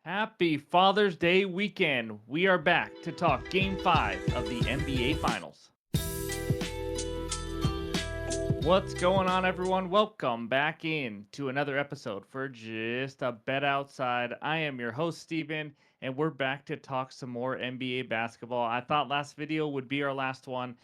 Happy Father's Day weekend. We are back to talk Game 5 of the NBA Finals. What's going on, everyone? Welcome back in to another episode for Just a Bet Outside. I am your host, Steven, and we're back to talk some more NBA basketball. I thought last video would be our last one,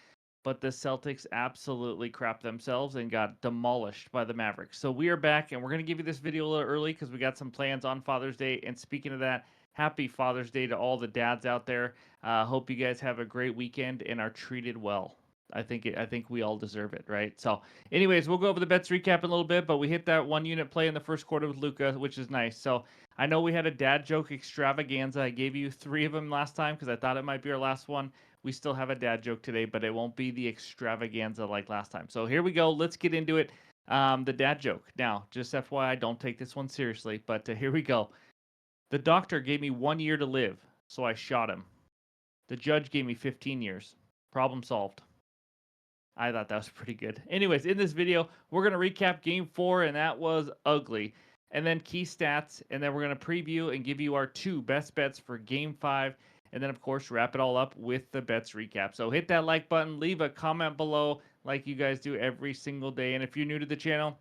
but the Celtics absolutely crapped themselves and got demolished by the Mavericks. So we are back, and we're going to give you this video a little early because we got some plans on Father's Day. And speaking of that, happy Father's Day to all the dads out there. Hope you guys have a great weekend and are treated well. I think we all deserve it, right? So, anyways, we'll go over the bets recap in a little bit, but we hit that one unit play in the first quarter with Luca, which is nice. So, I know we had a dad joke extravaganza. I gave you 3 of them last time because I thought it might be our last one. We still have a dad joke today, but it won't be the extravaganza like last time. So here we go. Let's get into it. The dad joke. Now, just FYI, don't take this one seriously, but here we go. The doctor gave me 1 year to live, so I shot him. The judge gave me 15 years. Problem solved. I thought that was pretty good. Anyways, in this video, we're going to recap Game 4, and that was ugly. And then key stats, and then we're going to preview and give you our 2 best bets for Game 5. And then, of course, wrap it all up with the bets recap. So hit that like button, leave a comment below like you guys do every single day. And if you're new to the channel,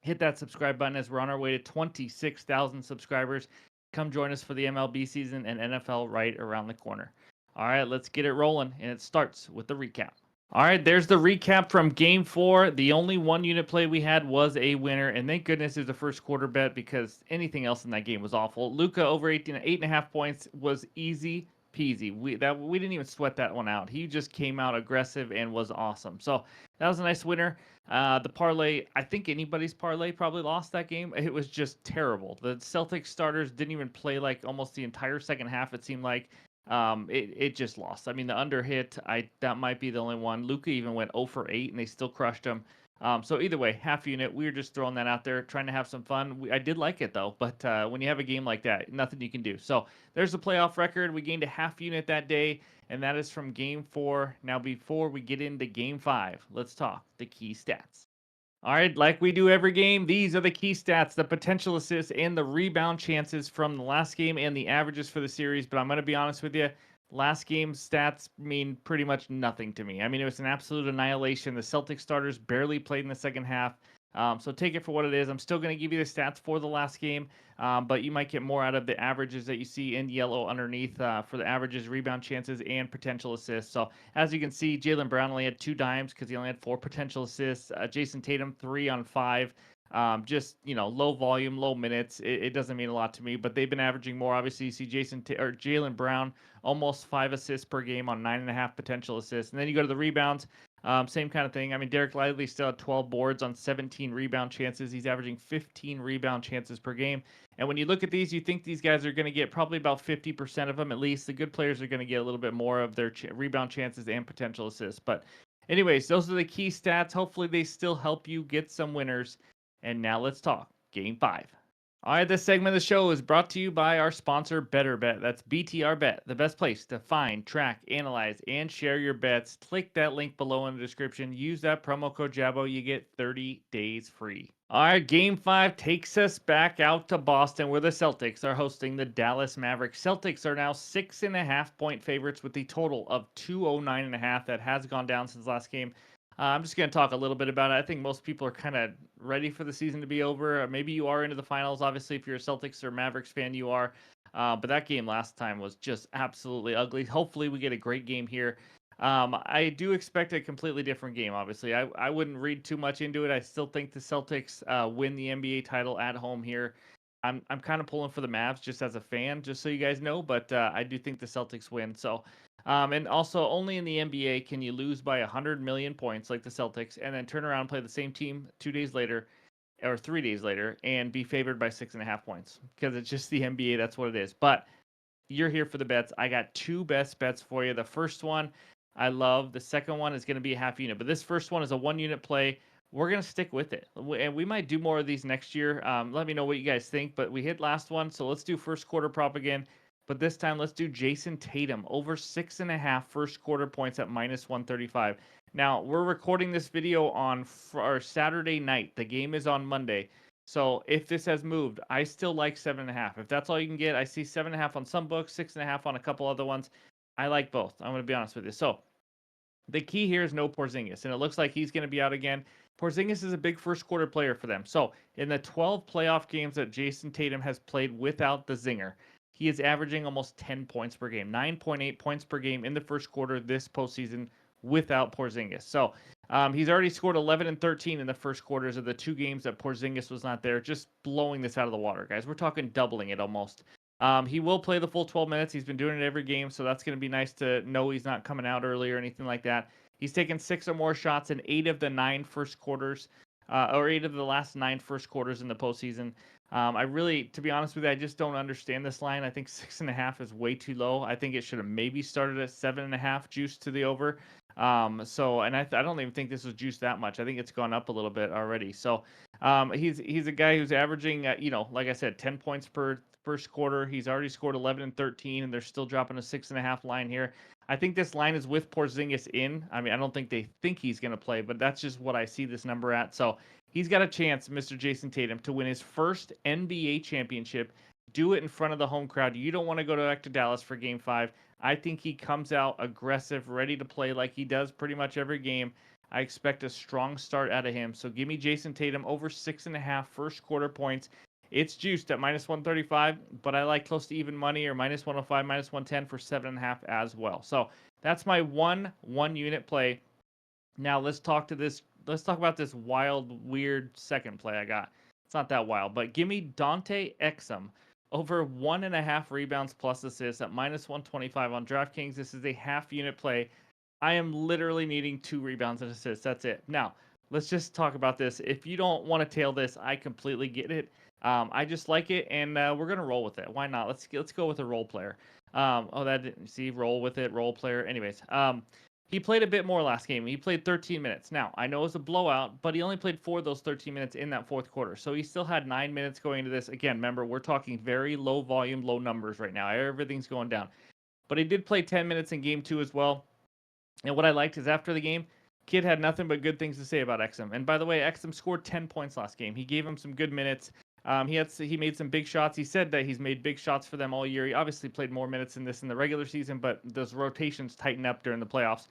hit that subscribe button as we're on our way to 26,000 subscribers. Come join us for the MLB season and NFL right around the corner. All right, let's get it rolling, and it starts with the recap. All right, there's the recap from Game 4. The only one unit play we had was a winner, and thank goodness it was a first quarter bet because anything else in that game was awful. Luca over 8.5 points was easy peasy. We didn't even sweat that one out. He just came out aggressive and was awesome. So that was a nice winner. The parlay, I think anybody's parlay probably lost that game. It was just terrible. The Celtics starters didn't even play like almost the entire second half, it seemed like. It just lost. I mean, the under hit, that might be the only one. Luka even went 0 for 8, and they still crushed him. So either way, half unit. We were just throwing that out there, trying to have some fun. I did like it though, but when you have a game like that, nothing you can do. So there's the playoff record. We gained a half unit that day, and that is from Game 4. Now, before we get into Game 5, let's talk the key stats. All right, like we do every game, these are the key stats, the potential assists and the rebound chances from the last game and the averages for the series. But I'm going to be honest with you, last game's stats mean pretty much nothing to me. I mean, it was an absolute annihilation. The Celtics starters barely played in the second half. So take it for what it is. I'm still going to give you the stats for the last game, but you might get more out of the averages that you see in yellow underneath for the averages, rebound chances, and potential assists. So as you can see, Jaylen Brown only had 2 dimes because he only had 4 potential assists. Jason Tatum 3 on 5. Just low volume, low minutes. It doesn't mean a lot to me, but they've been averaging more. Obviously, you see Jaylen Brown almost 5 assists per game on 9.5 potential assists, and then you go to the rebounds. Same kind of thing. I mean, Derek Lively still had 12 boards on 17 rebound chances. He's averaging 15 rebound chances per game. And when you look at these, you think these guys are going to get probably about 50% of them at least. The good players are going to get a little bit more of their rebound chances and potential assists. But anyways, those are the key stats. Hopefully they still help you get some winners. And now let's talk Game 5. All right, this segment of the show is brought to you by our sponsor, Better Bet. That's BTR Bet, the best place to find, track, analyze, and share your bets. Click that link below in the description. Use that promo code JABO. You get 30 days free. All right, Game 5 takes us back out to Boston, where the Celtics are hosting the Dallas Mavericks. Celtics are now 6.5 point favorites with the total of 209.5. That has gone down since last game. I'm just going to talk a little bit about it. I think most people are kind of ready for the season to be over. Maybe you are into the finals. Obviously, if you're a Celtics or Mavericks fan, you are. But that game last time was just absolutely ugly. Hopefully, we get a great game here. I do expect a completely different game, obviously. I wouldn't read too much into it. I still think the Celtics win the NBA title at home here. I'm kind of pulling for the Mavs just as a fan, just so you guys know. But I do think the Celtics win. So and also, only in the NBA can you lose by 100 million points like the Celtics and then turn around and play the same team 2 days later or 3 days later and be favored by 6.5 points because it's just the NBA. That's what it is. But you're here for the bets. I got 2 best bets for you. The first one I love. The second one is going to be a half unit. But this first one is a 1 unit play. We're going to stick with it. And we might do more of these next year. Let me know what you guys think. But we hit last one. So let's do first quarter prop again. But this time, let's do Jason Tatum over 6.5 first quarter points at minus 135. Now, we're recording this video on our Saturday night. The game is on Monday. So if this has moved, I still like 7.5. If that's all you can get, I see 7.5 on some books, 6.5 on a couple other ones. I like both. I'm going to be honest with you. So the key here is no Porzingis, and it looks like he's going to be out again. Porzingis is a big first quarter player for them. So in the 12 playoff games that Jason Tatum has played without the zinger, he is averaging almost 10 points per game, 9.8 points per game in the first quarter this postseason without Porzingis. So he's already scored 11 and 13 in the first quarters of the two games that Porzingis was not there, just blowing this out of the water, guys. We're talking doubling it almost. He will play the full 12 minutes. He's been doing it every game, so that's going to be nice to know he's not coming out early or anything like that. He's taken 6 or more shots in 8 of the 9 first quarters, or 8 of the last 9 first quarters in the postseason. I really, to be honest with you, I just don't understand this line. I think 6.5 is way too low. I think it should have maybe started at 7.5, juiced to the over. I don't even think this was juiced that much. I think it's gone up a little bit already. So, he's a guy who's averaging, like I said, 10 points per first quarter. He's already scored 11 and 13, and they're still dropping a 6.5 line here. I think this line is with Porzingis in. I mean, I don't think they think he's going to play, but that's just what I see this number at. So he's got a chance, Mr. Jason Tatum, to win his first NBA championship. Do it in front of the home crowd. You don't want to go back to Dallas for Game 5. I think he comes out aggressive, ready to play like he does pretty much every game. I expect a strong start out of him. So give me Jason Tatum over 6.5 first quarter points. It's juiced at minus 135, but I like close to even money or minus 105, minus 110 for 7.5 as well. So that's my one unit play. Now let's talk about this wild, weird second play I got. It's not that wild, but give me Dante Exum over 1.5 rebounds plus assists at minus 125 on DraftKings. This is a half unit play. I am literally needing 2 rebounds and assists. That's it. Now, let's just talk about this. If you don't want to tail this, I completely get it. I just like it, and we're gonna roll with it. Why not? Let's go with a role player. That didn't see roll with it, role player. Anyways, he played a bit more last game. He played 13 minutes. Now I know it was a blowout, but he only played 4 of those 13 minutes in that fourth quarter. So he still had 9 minutes going into this. Again, remember we're talking very low volume, low numbers right now. Everything's going down, but he did play 10 minutes in game 2 as well. And what I liked is after the game, Kid had nothing but good things to say about Exum. And by the way, Exum scored 10 points last game. He gave him some good minutes. He made some big shots. He said that he's made big shots for them all year. He obviously played more minutes in this in the regular season, but those rotations tighten up during the playoffs.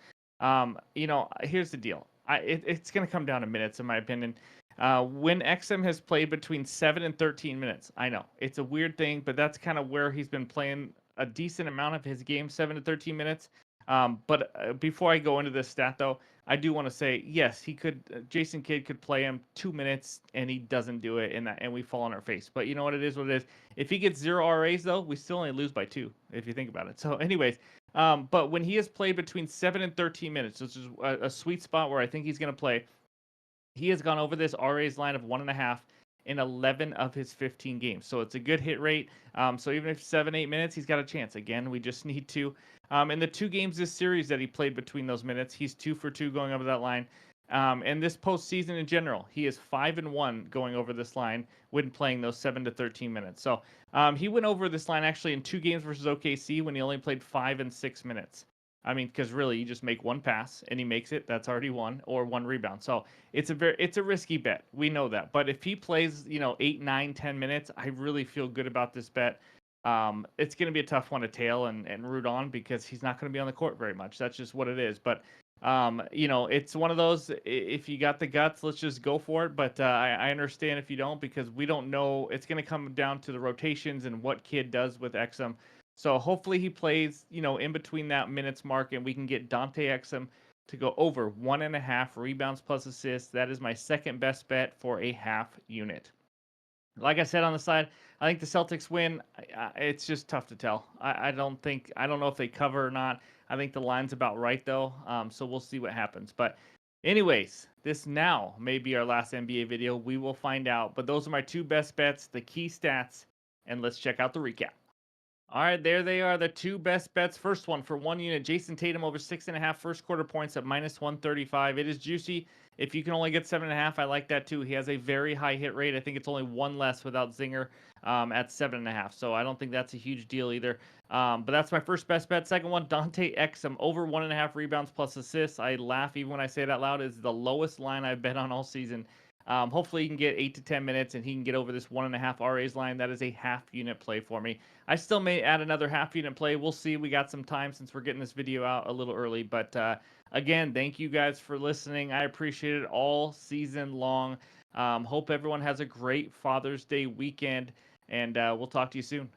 Here's the deal. It's going to come down to minutes, in my opinion. When Exum has played between 7 and 13 minutes, I know it's a weird thing, but that's kind of where he's been playing a decent amount of his game, 7 to 13 minutes. But before I go into this stat, though, I do want to say yes, he could. Jason Kidd could play him 2 minutes, and he doesn't do it, and we fall on our face. But you know what it is, what it is. If he gets 0 RAs, though, we still only lose by 2, if you think about it. So, anyways, but when he has played between 7 and 13 minutes, which is a sweet spot where I think he's going to play, he has gone over this RA's line of 1.5 in 11 of his 15 games. So it's a good hit rate. So even if 7-8 minutes, he's got a chance. Again, we just need to. In the 2 games this series that he played between those minutes, he's 2 for 2 going over that line. And this postseason in general, he is 5-1 going over this line when playing those 7 to 13 minutes. So he went over this line actually in 2 games versus OKC when he only played 5 and 6 minutes. I mean, because really, you just make one pass and he makes it. That's already 1 or 1 rebound. So it's a risky bet. We know that. But if he plays, 8, 9, 10 minutes, I really feel good about this bet. It's going to be a tough one to tail and root on because he's not going to be on the court very much. That's just what it is. But it's one of those. If you got the guts, let's just go for it. But I understand if you don't because we don't know. It's going to come down to the rotations and what Kid does with Exum. So hopefully he plays, in between that minutes mark, and we can get Dante Exum to go over 1.5 rebounds plus assists. That is my second best bet for a half unit. Like I said on the side, I think the Celtics win. It's just tough to tell. I don't know if they cover or not. I think the line's about right though. So we'll see what happens. But anyways, this now may be our last NBA video. We will find out. But those are my 2 best bets, the key stats, and let's check out the recap. All right, there they are, the 2 best bets. First one for 1 unit, Jason Tatum over 6.5 first quarter points at minus 135. It is juicy. If you can only get 7.5, I like that too. He has a very high hit rate. I think it's only 1 less without Zinger at 7.5. So I don't think that's a huge deal either. But that's my first best bet. Second one, Dante Exum over 1.5 rebounds plus assists. I laugh even when I say it out loud. It's the lowest line I've bet on all season. Hopefully, he can get 8 to 10 minutes and he can get over this 1.5 RAs line. That is a half unit play for me. I still may add another half unit play. We'll see. We got some time since we're getting this video out a little early. But again, thank you guys for listening. I appreciate it all season long. Hope everyone has a great Father's Day weekend, and we'll talk to you soon.